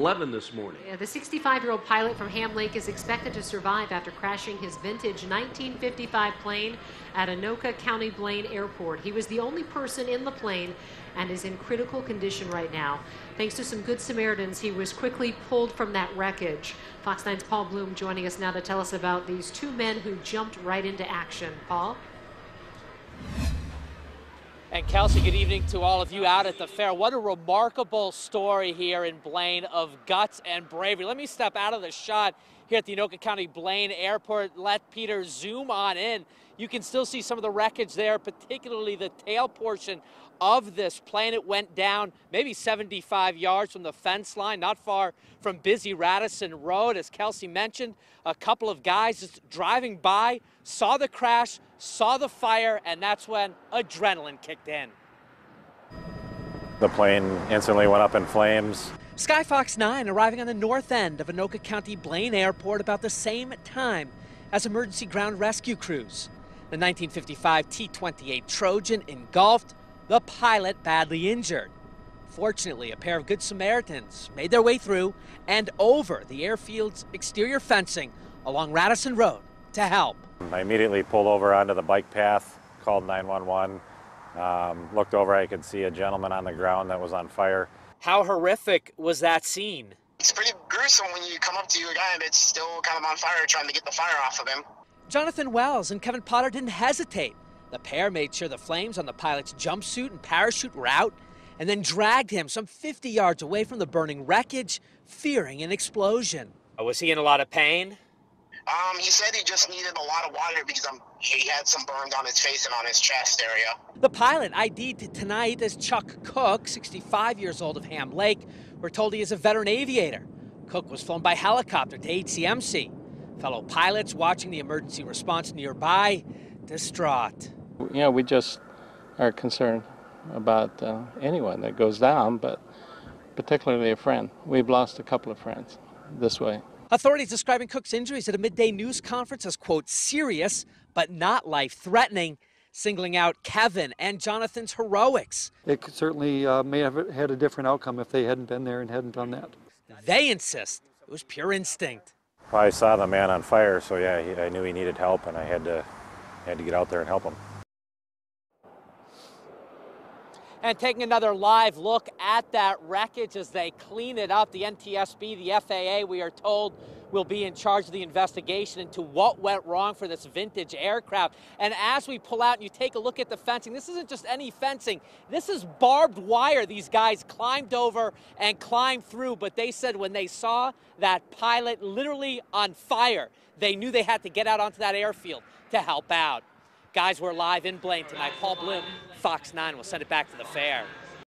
11 this morning. Yeah, the 65-year-old pilot from Ham Lake is expected to survive after crashing his vintage 1955 plane at Anoka County Blaine Airport. He was the only person in the plane and is in critical condition right now. Thanks to some good Samaritans, he was quickly pulled from that wreckage. Fox 9's Paul Bloom joining us now to tell us about these two men who jumped right into action. Paul? And Kelsey, good evening to all of you out at the fair. What a remarkable story here in Blaine of guts and bravery. Let me step out of the shot here at the Anoka County Blaine Airport. Let Peter zoom on in. You can still see some of the wreckage there, particularly the tail portion of this plane. It went down maybe 75 yards from the fence line, not far from busy Radisson Road. As Kelsey mentioned, a couple of guys just driving by, saw the crash, saw the fire, and that's when adrenaline kicked in. The plane instantly went up in flames. Sky Fox 9 arriving on the north end of Anoka County Blaine Airport about the same time as emergency ground rescue crews. The 1955 T-28B Trojan engulfed, the pilot badly injured. Fortunately, a pair of good Samaritans made their way through and over the airfield's exterior fencing along Radisson Road to help. I immediately pulled over onto the bike path, called 911, looked over, I could see a gentleman on the ground that was on fire. How horrific was that scene? It's pretty gruesome when you come up to a guy that's still kind of on fire, trying to get the fire off of him. Jonathan Wells and Kevin Potter didn't hesitate. The pair made sure the flames on the pilot's jumpsuit and parachute were out, and then dragged him some 50 yards away from the burning wreckage, fearing an explosion. Was he in a lot of pain? He said he just needed a lot of water because he had some burns on his face and on his chest area. The pilot, ID'd tonight as Chuck Cook, 65 years old of Ham Lake. We're told he is a veteran aviator. Cook was flown by helicopter to HCMC. Fellow pilots watching the emergency response nearby, distraught. You know, we just are concerned about anyone that goes down, but particularly a friend. We've lost a couple of friends this way. Authorities describing Cook's injuries at a midday news conference as, quote, serious but not life-threatening, singling out Kevin and Jonathan's heroics. It could certainly may have had a different outcome if they hadn't been there and hadn't done that. They insist it was pure instinct. I saw the man on fire, so yeah, I knew he needed help, and I had to get out there and help him. And taking another live look at that wreckage as they clean it up, the NTSB, the FAA, we are told, will be in charge of the investigation into what went wrong for this vintage aircraft. And as we pull out and you take a look at the fencing, this isn't just any fencing. This is barbed wire these guys climbed over and climbed through. But they said when they saw that pilot literally on fire, they knew they had to get out onto that airfield to help out. Guys, we're live in Blaine tonight. Paul Bloom, Fox 9. We'll send it back to the fair.